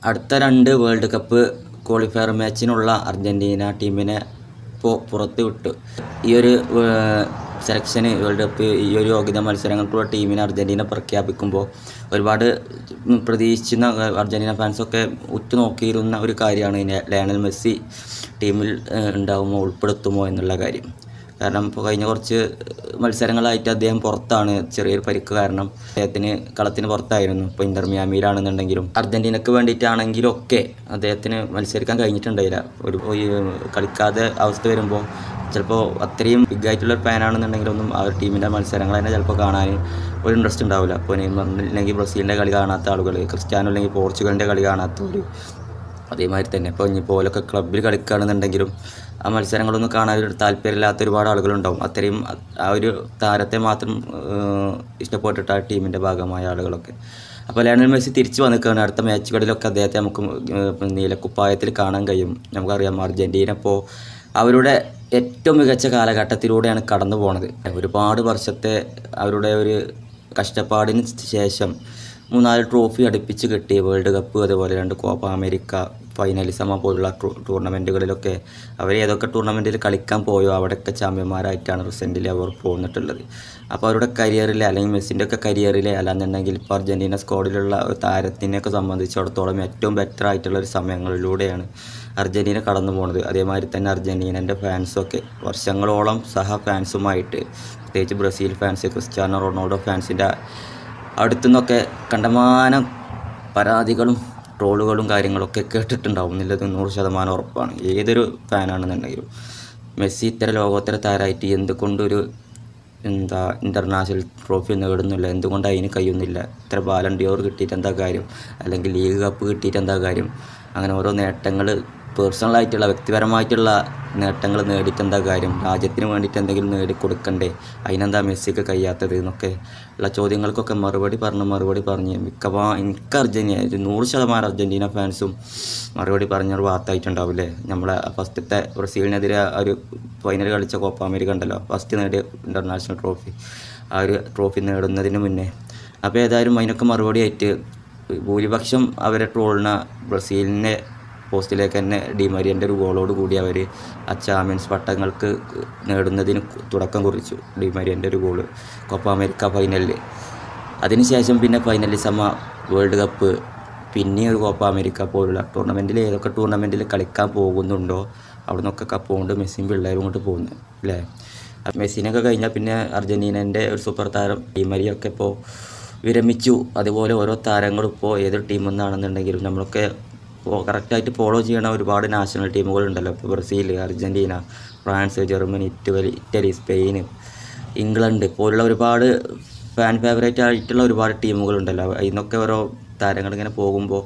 അടുത്ത 2 world cup qualifier മാച്ചിനുള്ള Argentina ടീമിനെ ഇപ്പോൾ പുറത്ത് വിട്ടു. ഈ ഒരു സെലക്ഷന് വേൾഡ് കപ്പ് ഈ ഒരു യോഗ്യതാ മത്സരങ്ങൾക്കുള്ള ടീമിനെ അർജൻറ്റീന പ്രഖ്യാപിക്കുമ്പോൾ ഒരുപാട് പ്രതീക്ഷിച്ചിരുന്ന അർജൻറ്റീന ഫാൻസൊക്കെ ഉറ്റുനോക്കിയിരുന്ന ഒരു കാര്യമാണ് ലയണൽ മെസ്സി ടീമിൽ ഉണ്ടാകുമോ, ഉൾപ്പെടുത്തുമോ എന്നുള്ള കാര്യം. കാരണം ഇപ്പോൾ കഴിഞ്ഞ കുറച്ച് മത്സരങ്ങളായിട്ട് അദ്ദേഹം പുറത്താണ്, ചെറിയൊരു പരിക്ക് കാരണം അദ്ദേഹത്തിന് കളത്തിന് പുറത്തായിരുന്നു. ഇപ്പോൾ ഇന്റർ മിയാമിയിലാണെന്നുണ്ടെങ്കിലും അർജൻറ്റീനക്ക് വേണ്ടിയിട്ടാണെങ്കിലും ഒക്കെ അദ്ദേഹത്തിന് മത്സരിക്കാൻ കഴിഞ്ഞിട്ടുണ്ടായില്ല. ഈ കളിക്കാതെ അവസ്ഥ വരുമ്പോൾ ചിലപ്പോൾ അത്രയും ബിഗായിട്ടുള്ളൊരു ഫാനാണെന്നുണ്ടെങ്കിലും ഒന്നും ആ ഒരു ടീമിൻ്റെ മത്സരങ്ങൾ തന്നെ ചിലപ്പോൾ കാണാൻ ഒരു ഇൻട്രസ്റ്റ് ഉണ്ടാവില്ല. അപ്പോൾ നെയ്മറില്ലെങ്കിൽ ബ്രസീലിൻ്റെ കളി കാണാത്ത ആളുകൾ, ക്രിസ്ത്യാനോ അല്ലെങ്കിൽ പോർച്ചുഗലിൻ്റെ കളി കാണാത്തവർ, അതേമാതിരി തന്നെ ഇപ്പോൾ ഇനിയിപ്പോൾ ഓലൊക്കെ ക്ലബ്ബിൽ കളിക്കുകയാണെന്നുണ്ടെങ്കിലും ആ മത്സരങ്ങളൊന്നും കാണാൻ താല്പര്യമില്ലാത്ത ഒരുപാട് ആളുകളുണ്ടാവും. അത്രയും ആ ഒരു താരത്തെ മാത്രം ഇഷ്ടപ്പെട്ടിട്ട് ആ ടീമിൻ്റെ ഭാഗമായ ആളുകളൊക്കെ. അപ്പോൾ ലയണൽ മെസ്സി തിരിച്ചു വന്നിരിക്കുകയാണ്. അടുത്ത മാച്ചുകളിലൊക്കെ അദ്ദേഹത്തെ നമുക്ക് നീലക്കുപ്പായത്തിൽ കാണാൻ കഴിയും. നമുക്കറിയാം അർജൻറ്റീന ഇപ്പോൾ അവരുടെ ഏറ്റവും മികച്ച കാലഘട്ടത്തിലൂടെയാണ് കടന്നു പോണത്. ഒരുപാട് വർഷത്തെ അവരുടെ ഒരു കഷ്ടപ്പാടിന് ശേഷം 3-4 ട്രോഫി അടുപ്പിച്ച് കിട്ടി. വേൾഡ് കപ്പ്, അതുപോലെ 2 കോപ്പ അമേരിക്ക, ഫൈനലിസമ പോലുള്ള ടൂർണമെൻറ്റുകളിലൊക്കെ അവർ ഏതൊക്കെ ടൂർണമെൻറ്റിൽ കളിക്കാൻ പോയോ അവിടെയൊക്കെ ചാമ്പ്യന്മാരായിട്ടാണ് റിസെൻ്റിൽ അവർ പോന്നിട്ടുള്ളത്. അപ്പോൾ അവരുടെ കരിയറിലെ അല്ലെങ്കിൽ മെസ്സിൻ്റെ ഒക്കെ കരിയറിലെ അല്ലാന്നുണ്ടെങ്കിൽ ഇപ്പോൾ അർജൻറ്റീന സ്ക്വാഡിലുള്ള ഒരു താരത്തിനെയൊക്കെ സംബന്ധിച്ചിടത്തോളം ഏറ്റവും ബെറ്റർ ആയിട്ടുള്ള ഒരു സമയങ്ങളിലൂടെയാണ് അർജൻറ്റീന കടന്നു പോകുന്നത്. അതേമാതിരി തന്നെ അർജൻറ്റീനൻ്റെ ഫാൻസൊക്കെ വർഷങ്ങളോളം ഫാൻസുമായിട്ട്, പ്രത്യേകിച്ച് ബ്രസീൽ ഫാൻസ്, ക്രിസ്ത്യാനോ റൊണാൾഡോ ഫാൻസിൻ്റെ അടുത്തുനിന്നൊക്കെ കണ്ടമാനം പരാതികളും ട്രോളുകളും കാര്യങ്ങളൊക്കെ കേട്ടിട്ടുണ്ടാവും എന്നുള്ളത് 100% ഉറപ്പാണ്. ഏതൊരു ഫാനാണെന്നുണ്ടെങ്കിലും മെസ്സി ഇത്തരം ലോകോത്തര താരമായിട്ട് എന്തുകൊണ്ടൊരു ഇൻ്റർനാഷണൽ ട്രോഫി നേടുന്നില്ല, എന്തുകൊണ്ട് അതിന് കഴിയുന്നില്ല, ഇത്ര ബാലൺ ഡിയോർ കിട്ടിയിട്ട് എന്താ കാര്യം, അല്ലെങ്കിൽ ലീഗ് കപ്പ് കിട്ടിയിട്ട് എന്താ കാര്യം, അങ്ങനെ ഓരോ നേട്ടങ്ങൾ പേഴ്സണലായിട്ടുള്ള വ്യക്തിപരമായിട്ടുള്ള നേട്ടങ്ങൾ നേടിയിട്ട് എന്താ കാര്യം, രാജ്യത്തിന് വേണ്ടിയിട്ട് എന്തെങ്കിലും നേടിക്കൊടുക്കണ്ടേ, അതിനെന്താ മെസ്സിക്ക് കഴിയാത്തത് എന്നൊക്കെ ഉള്ള ചോദ്യങ്ങൾക്കൊക്കെ മറുപടി പറഞ്ഞ് എനിക്ക് അർജൻറ്റീന 100% അർജൻറ്റീന ഫാൻസും മറുപടി പറഞ്ഞൊരു വാർത്തയായിട്ടുണ്ടാവില്ലേ. നമ്മളെ ഫസ്റ്റത്തെ ബ്രസീലിനെതിരെ ഒരു ഫൈനൽ കളിച്ച കോപ്പ അമേരിക്ക ഉണ്ടല്ലോ, ഫസ്റ്റ് നേടിയ ഇൻ്റർനാഷണൽ ട്രോഫി, ആ ഒരു ട്രോഫി നേടുന്നതിന് മുന്നേ. അപ്പോൾ ഏതായാലും അതിനൊക്കെ മറുപടിയായിട്ട് ഭൂരിപക്ഷം അവരെ ട്രോളിന ബ്രസീലിനെ പോസ്റ്റിലേക്ക് തന്നെ ഡിമരിയൻ്റെ ഒരു ഗോളോട് കൂടി അവർ ആ ചാമ്പ്യൻസ് പട്ടങ്ങൾക്ക് നേടുന്നതിന് തുടക്കം കുറിച്ചു. ഡിമരിയൻ്റെ ഒരു ഗോള് കോപ്പ അമേരിക്ക ഫൈനലിൽ. അതിനുശേഷം പിന്നെ ഫൈനലിസമ, വേൾഡ് കപ്പ്, പിന്നെ ഒരു കോപ്പ അമേരിക്ക പോലുള്ള ടൂർണമെൻറ്റിൽ ഏതൊക്കെ ടൂർണമെൻറ്റിൽ കളിക്കാൻ പോകുന്നുണ്ടോ അവിടെ നിന്നൊക്കെ കപ്പ് കൊണ്ട് മെസ്സിയും പിള്ളേരും കൊണ്ട് പോകുന്നു അല്ലേ. മെസ്സിനൊക്കെ കഴിഞ്ഞാൽ പിന്നെ അർജൻറ്റീനൻ്റെ ഒരു സൂപ്പർ താരം ഡിമരിയൊക്കെ ഇപ്പോൾ വിരമിച്ചു. അതുപോലെ ഓരോ താരങ്ങളും ഇപ്പോൾ ഏതൊരു ടീമിൽ നിന്നാണെന്നുണ്ടെങ്കിലും നമ്മളൊക്കെ കറക്റ്റായിട്ട് ഫോളോ ചെയ്യണ ഒരുപാട് നാഷണൽ ടീമുകളുണ്ടല്ലോ. ഇപ്പോൾ Brazil, Argentina, France, Germany, Italy, Spain, England പോലുള്ള ഒരുപാട് ഫാൻ ഫേവറേറ്റ് ആയിട്ടുള്ള ഒരുപാട് ടീമുകളുണ്ടല്ലോ. അതിനൊക്കെ ഓരോ താരങ്ങളിങ്ങനെ പോകുമ്പോൾ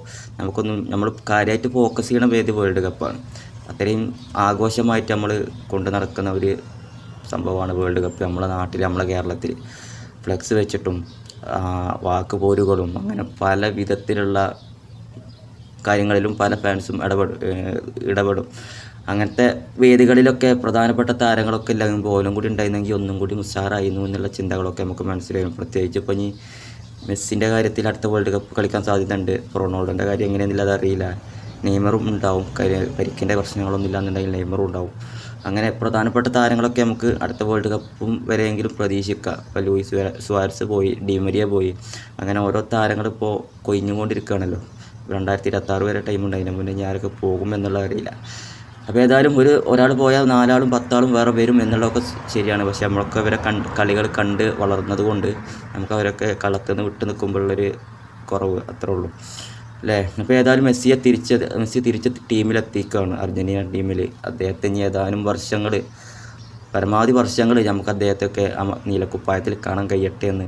നമ്മൾ കാര്യമായിട്ട് ഫോക്കസ് ചെയ്യണ വേദി വേൾഡ് കപ്പാണ്. അത്രയും ആഘോഷമായിട്ട് നമ്മൾ കൊണ്ടു നടക്കുന്ന ഒരു സംഭവമാണ് വേൾഡ് കപ്പ്. നമ്മളെ നാട്ടിൽ, നമ്മളെ കേരളത്തിൽ ഫ്ലെക്സ് വെച്ചിട്ടും വാക്കുപോരുകളും അങ്ങനെ പല വിധത്തിലുള്ള കാര്യങ്ങളിലും പല ഫാൻസും ഇടപെടും. അങ്ങനത്തെ വേദികളിലൊക്കെ പ്രധാനപ്പെട്ട താരങ്ങളൊക്കെ എല്ലാം പോലും കൂടി ഉണ്ടായിരുന്നെങ്കിൽ ഒന്നും കൂടി ഉഷാറായിരുന്നു എന്നുള്ള ചിന്തകളൊക്കെ നമുക്ക് മനസ്സിലായും. പ്രത്യേകിച്ച് ഇപ്പോൾ ഇനി മെസ്സിൻ്റെ കാര്യത്തിൽ അടുത്ത വേൾഡ് കപ്പ് കളിക്കാൻ സാധ്യതയുണ്ട്. റൊണാൾഡോൻ്റെ കാര്യം എങ്ങനെയെന്നുള്ളത് അറിയില്ല. നെയ്മറും ഉണ്ടാവും, പരിക്കിൻ്റെ പ്രശ്നങ്ങളൊന്നും ഇല്ലാന്നുണ്ടെങ്കിൽ നെയ്മറും ഉണ്ടാവും. അങ്ങനെ പ്രധാനപ്പെട്ട താരങ്ങളൊക്കെ നമുക്ക് അടുത്ത വേൾഡ് കപ്പും വരെയെങ്കിലും പ്രതീക്ഷിക്കാം. ഇപ്പോൾ ലൂയിസ് സുവാരസ് പോയി, ഡിമരിയ പോയി, അങ്ങനെ ഓരോ താരങ്ങളിപ്പോൾ കൊഴിഞ്ഞുകൊണ്ടിരിക്കുകയാണല്ലോ. 2026 വരെ ടൈമുണ്ട്. അതിന് മുന്നേ ഞാനൊക്കെ പോകുമെന്നുള്ളത് അറിയില്ല. അപ്പോൾ ഏതായാലും ഒരാൾ പോയാൽ 4 ആളും 10 ആളും വേറെ വരും എന്നുള്ളതൊക്കെ ശരിയാണ്. പക്ഷേ നമ്മളൊക്കെ അവരെ കളികൾ കണ്ട് വളർന്നത് കൊണ്ട് നമുക്ക് അവരൊക്കെ കളത്തിൽ നിന്ന് വിട്ട് നിൽക്കുമ്പോഴുള്ളൊരു കുറവ് അത്രേ ഉള്ളൂ അല്ലേ. അപ്പോൾ ഏതായാലും മെസ്സി തിരിച്ച് ടീമിലെത്തിക്കുകയാണ്, അർജൻറ്റീന ടീമിൽ. അദ്ദേഹത്തെ ഇനി ഏതാനും വർഷങ്ങൾ, പരമാവധി വർഷങ്ങൾ നമുക്ക് അദ്ദേഹത്തെയൊക്കെ നീലക്കുപ്പായത്തിൽ കാണാൻ കഴിയട്ടെ എന്ന്